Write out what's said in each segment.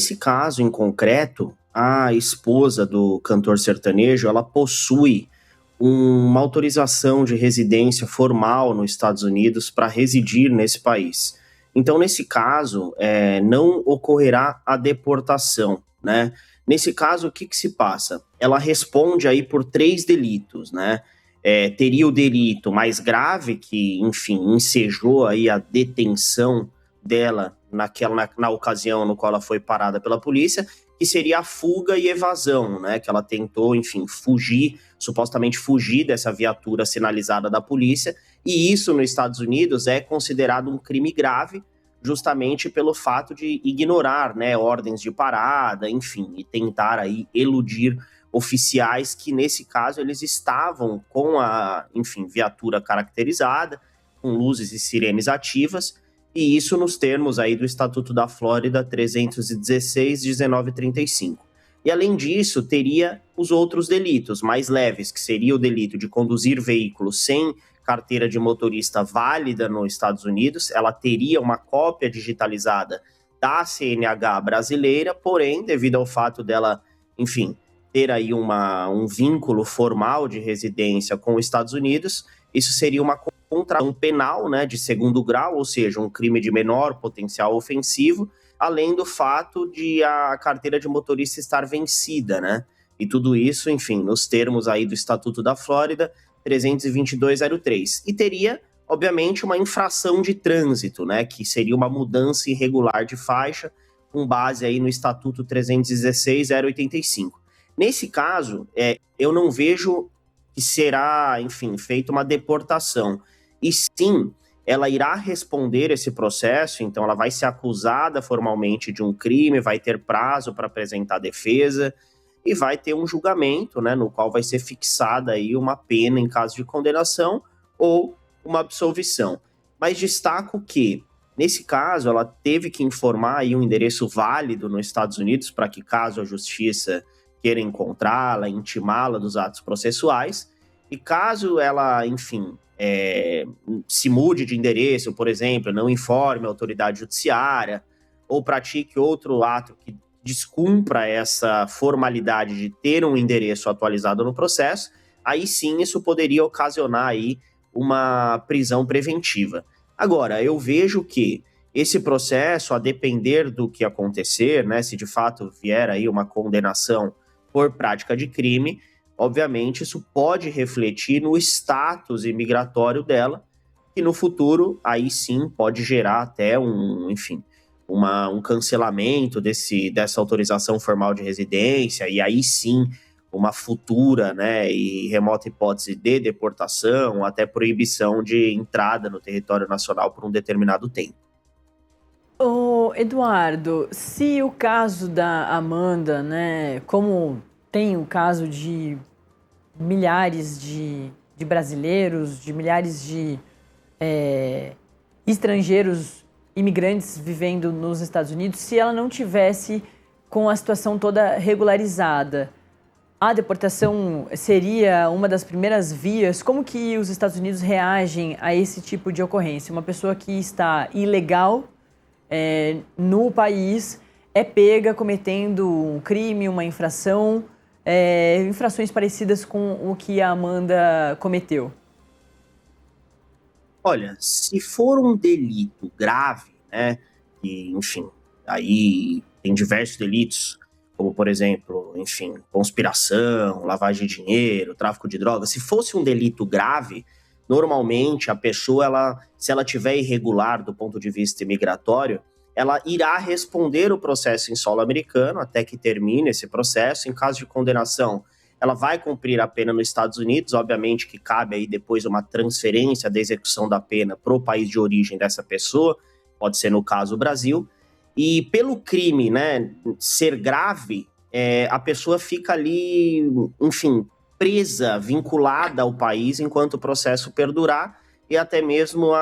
Nesse caso em concreto, a esposa do cantor sertanejo, ela possui uma autorização de residência formal nos Estados Unidos para residir nesse país. Então, nesse caso, não ocorrerá a deportação, né? Nesse caso, o que que se passa? Ela responde aí por 3 delitos, né? Teria o delito mais grave, que, enfim, ensejou aí a detenção dela na ocasião no qual ela foi parada pela polícia, que seria a fuga e evasão, né? Que ela tentou, enfim, supostamente fugir dessa viatura sinalizada da polícia, e isso nos Estados Unidos é considerado um crime grave, justamente pelo fato de ignorar, né, ordens de parada, enfim, e tentar aí eludir oficiais que, nesse caso, eles estavam com a, enfim, viatura caracterizada, com luzes e sirenes ativas, e isso nos termos aí do Estatuto da Flórida 316.1935. E, além disso, teria os outros delitos mais leves, que seria o delito de conduzir veículo sem carteira de motorista válida nos Estados Unidos. Ela teria uma cópia digitalizada da CNH brasileira, porém, devido ao fato dela, enfim, ter aí um vínculo formal de residência com os Estados Unidos, isso seria uma contração penal, né, de segundo grau, ou seja, um crime de menor potencial ofensivo, além do fato de a carteira de motorista estar vencida, né? E tudo isso, enfim, nos termos aí do Estatuto da Flórida, 322.03. E teria, obviamente, uma infração de trânsito, né, que seria uma mudança irregular de faixa, com base aí no Estatuto 316.085. Nesse caso, eu não vejo que será, enfim, feita uma deportação. E sim, ela irá responder esse processo, então ela vai ser acusada formalmente de um crime, vai ter prazo para apresentar defesa e vai ter um julgamento, né, no qual vai ser fixada aí uma pena em caso de condenação ou uma absolvição. Mas destaco que, nesse caso, ela teve que informar aí um endereço válido nos Estados Unidos para que, caso a justiça queira encontrá-la, intimá-la dos atos processuais, e caso ela, enfim, se mude de endereço, por exemplo, não informe a autoridade judiciária, ou pratique outro ato que descumpra essa formalidade de ter um endereço atualizado no processo, aí sim isso poderia ocasionar aí uma prisão preventiva. Agora, eu vejo que esse processo, a depender do que acontecer, né, se de fato vier aí uma condenação por prática de crime, obviamente isso pode refletir no status imigratório dela, que no futuro, aí sim, pode gerar até um cancelamento dessa autorização formal de residência, e aí sim, uma futura, né, e remota hipótese de deportação, até proibição de entrada no território nacional por um determinado tempo. Ô, Eduardo, se o caso da Amanda, né, como tem o caso de milhares de brasileiros, de milhares de estrangeiros imigrantes vivendo nos Estados Unidos, se ela não tivesse com a situação toda regularizada, a deportação seria uma das primeiras vias? Como que os Estados Unidos reagem a esse tipo de ocorrência? Uma pessoa que está ilegal no país é pega cometendo um crime, uma infração, infrações parecidas com o que a Amanda cometeu. Olha, se for um delito grave, né, e, enfim, aí tem diversos delitos, como, por exemplo, enfim, conspiração, lavagem de dinheiro, tráfico de drogas. Se fosse um delito grave, normalmente a pessoa, se ela tiver irregular do ponto de vista imigratório, ela irá responder o processo em solo americano até que termine esse processo. Em caso de condenação, ela vai cumprir a pena nos Estados Unidos, obviamente que cabe aí depois uma transferência da execução da pena para o país de origem dessa pessoa, pode ser no caso o Brasil, e pelo crime, né, ser grave, a pessoa fica ali, enfim, presa, vinculada ao país enquanto o processo perdurar e até mesmo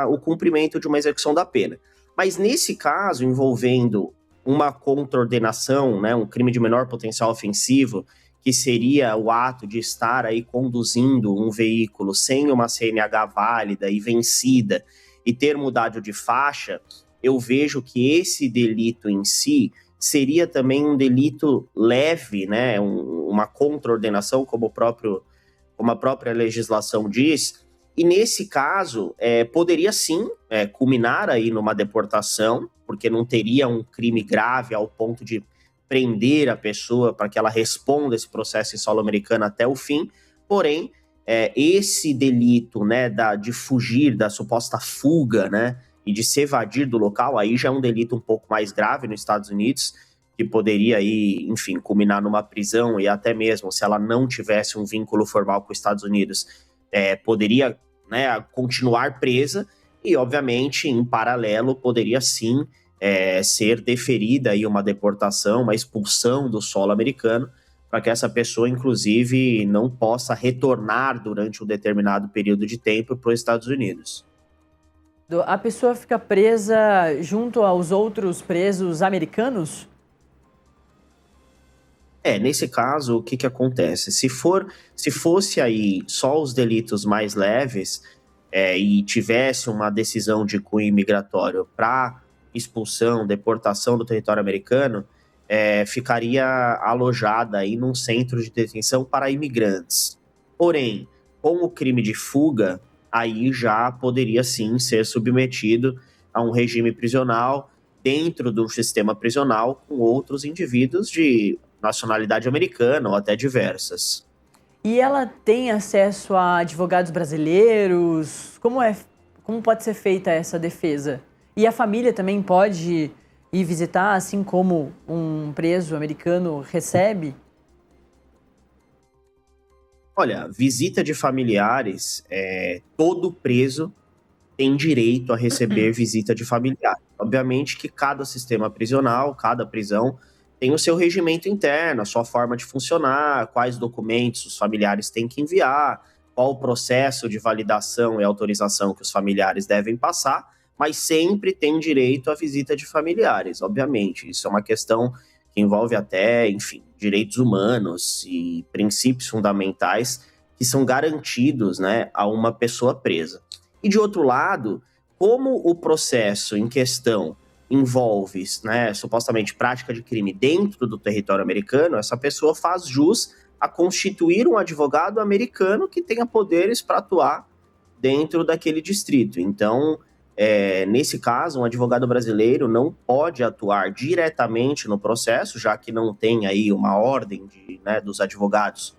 o cumprimento de uma execução da pena. Mas nesse caso, envolvendo uma contraordenação, né, um crime de menor potencial ofensivo, que seria o ato de estar aí conduzindo um veículo sem uma CNH válida e vencida e ter mudado de faixa, eu vejo que esse delito em si seria também um delito leve, né, uma contraordenação, como a própria legislação diz, e nesse caso poderia sim culminar aí numa deportação, porque não teria um crime grave ao ponto de prender a pessoa para que ela responda esse processo em solo americano até o fim, porém, esse delito, né, de fugir, da suposta fuga, né, e de se evadir do local, aí já é um delito um pouco mais grave nos Estados Unidos, que poderia aí, enfim, culminar numa prisão, e até mesmo se ela não tivesse um vínculo formal com os Estados Unidos, poderia, né, continuar presa, e obviamente, em paralelo, poderia sim ser deferida aí uma deportação, uma expulsão do solo americano, para que essa pessoa, inclusive, não possa retornar durante um determinado período de tempo para os Estados Unidos. A pessoa fica presa junto aos outros presos americanos? Nesse caso, o que acontece? Se fosse aí só os delitos mais leves e tivesse uma decisão de cunho migratório para expulsão, deportação do território americano, ficaria alojada aí num centro de detenção para imigrantes. Porém, com o crime de fuga, aí já poderia sim ser submetido a um regime prisional dentro do sistema prisional com outros indivíduos de nacionalidade americana ou até diversas. E ela tem acesso a advogados brasileiros? Como pode ser feita essa defesa? E a família também pode ir visitar, assim como um preso americano recebe? Olha, visita de familiares, todo preso tem direito a receber visita de familiares. Obviamente que cada sistema prisional, cada prisão, tem o seu regimento interno, a sua forma de funcionar, quais documentos os familiares têm que enviar, qual o processo de validação e autorização que os familiares devem passar, mas sempre tem direito à visita de familiares, obviamente. Isso é uma questão que envolve até, enfim, direitos humanos e princípios fundamentais que são garantidos, né, a uma pessoa presa. E de outro lado, como o processo em questão envolve, né, supostamente prática de crime dentro do território americano, essa pessoa faz jus a constituir um advogado americano que tenha poderes para atuar dentro daquele distrito. Então, nesse caso, um advogado brasileiro não pode atuar diretamente no processo, já que não tem aí uma ordem dos advogados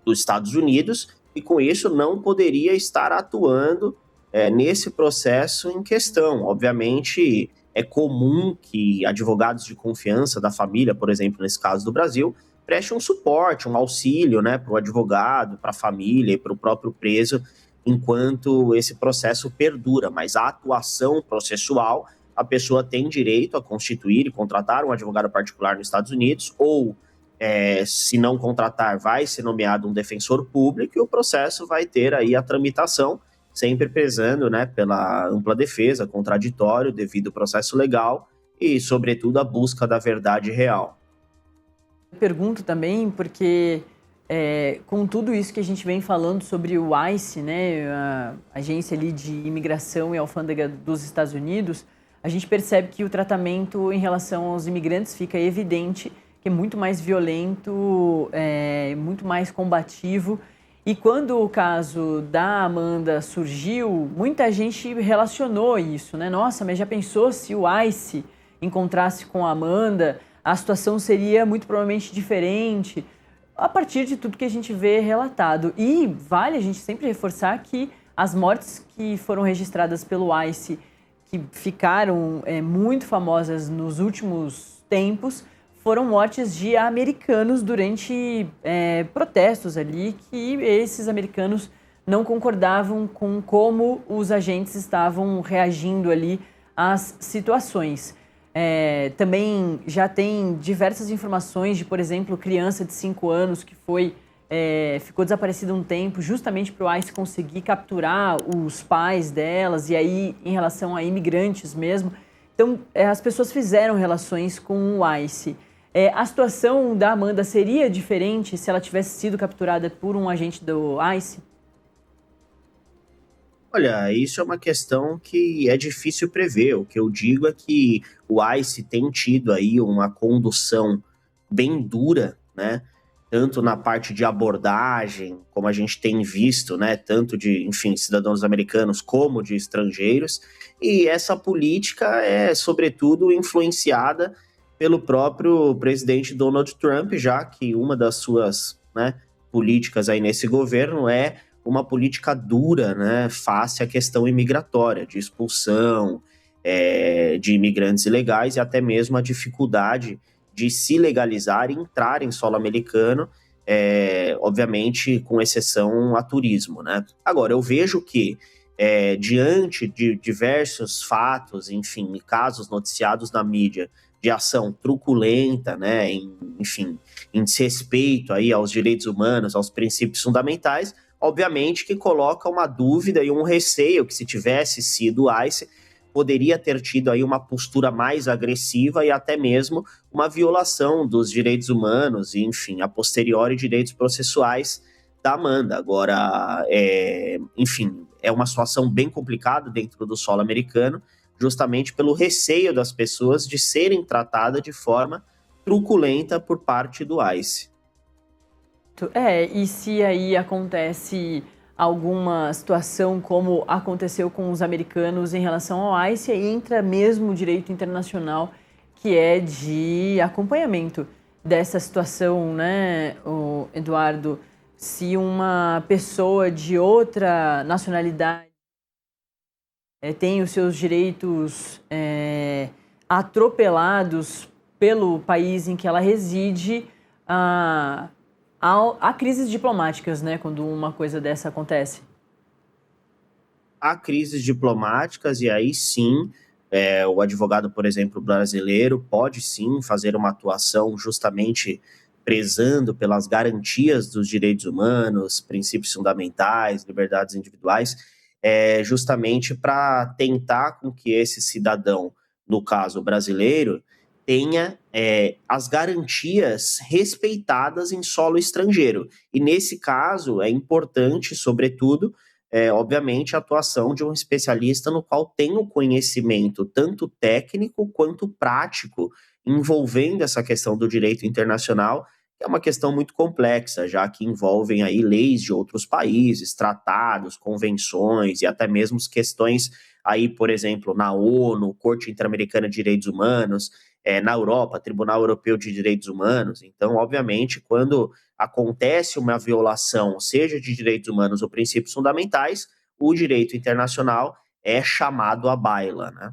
dos Estados Unidos, e com isso não poderia estar atuando nesse processo em questão. Obviamente, é comum que advogados de confiança da família, por exemplo, nesse caso do Brasil, prestem um suporte, um auxílio, né, para o advogado, para a família e para o próprio preso, enquanto esse processo perdura. Mas a atuação processual, a pessoa tem direito a constituir e contratar um advogado particular nos Estados Unidos, ou, se não contratar, vai ser nomeado um defensor público, e o processo vai ter aí a tramitação, sempre prezando, né, pela ampla defesa, contraditório, devido ao processo legal e, sobretudo, a busca da verdade real. Eu pergunto também porque, com tudo isso que a gente vem falando sobre o ICE, né, a agência ali de imigração e alfândega dos Estados Unidos, a gente percebe que o tratamento em relação aos imigrantes fica evidente que é muito mais violento, muito mais combativo. E quando o caso da Amanda surgiu, muita gente relacionou isso, né? Nossa, mas já pensou se o ICE encontrasse com a Amanda, a situação seria muito provavelmente diferente, a partir de tudo que a gente vê relatado. E vale a gente sempre reforçar que as mortes que foram registradas pelo ICE, que ficaram muito famosas nos últimos tempos, foram mortes de americanos durante protestos ali, que esses americanos não concordavam com como os agentes estavam reagindo ali às situações. Também já tem diversas informações de, por exemplo, criança de 5 anos que ficou desaparecida um tempo justamente para o ICE conseguir capturar os pais delas, e aí em relação a imigrantes mesmo. Então, as pessoas fizeram relações com o ICE. A situação da Amanda seria diferente se ela tivesse sido capturada por um agente do ICE? Olha, isso é uma questão que é difícil prever. O que eu digo é que o ICE tem tido aí uma condução bem dura, né? Tanto na parte de abordagem, como a gente tem visto, né? Tanto de, enfim, cidadãos americanos como de estrangeiros. E essa política é, sobretudo, influenciada pelo próprio presidente Donald Trump, já que uma das suas, né, políticas aí nesse governo é uma política dura, né, face à questão imigratória, de expulsão de imigrantes ilegais e até mesmo a dificuldade de se legalizar e entrar em solo americano, obviamente com exceção a turismo, né? Agora, eu vejo que diante de diversos fatos, enfim, casos noticiados na mídia de ação truculenta, né, enfim, em desrespeito aí aos direitos humanos, aos princípios fundamentais, obviamente que coloca uma dúvida e um receio que se tivesse sido o ICE, poderia ter tido aí uma postura mais agressiva e até mesmo uma violação dos direitos humanos e, enfim, a posteriori direitos processuais da Amanda. Agora, enfim, é uma situação bem complicada dentro do solo americano, justamente pelo receio das pessoas de serem tratadas de forma truculenta por parte do ICE. E se aí acontece alguma situação como aconteceu com os americanos em relação ao ICE, aí entra mesmo o direito internacional, que é de acompanhamento dessa situação, né, o Eduardo? Se uma pessoa de outra nacionalidade tem os seus direitos atropelados pelo país em que ela reside, há crises diplomáticas, né, quando uma coisa dessa acontece. Há crises diplomáticas e aí sim, o advogado, por exemplo, brasileiro pode sim fazer uma atuação justamente prezando pelas garantias dos direitos humanos, princípios fundamentais, liberdades individuais, justamente para tentar com que esse cidadão, no caso brasileiro, tenha as garantias respeitadas em solo estrangeiro. E nesse caso é importante, sobretudo, obviamente, a atuação de um especialista no qual tem o conhecimento tanto técnico quanto prático envolvendo essa questão do direito internacional, que é uma questão muito complexa, já que envolvem aí leis de outros países, tratados, convenções e até mesmo questões aí, por exemplo, na ONU, Corte Interamericana de Direitos Humanos, na Europa, Tribunal Europeu de Direitos Humanos. Então, obviamente, quando acontece uma violação, seja de direitos humanos ou princípios fundamentais, o direito internacional é chamado à baila, né?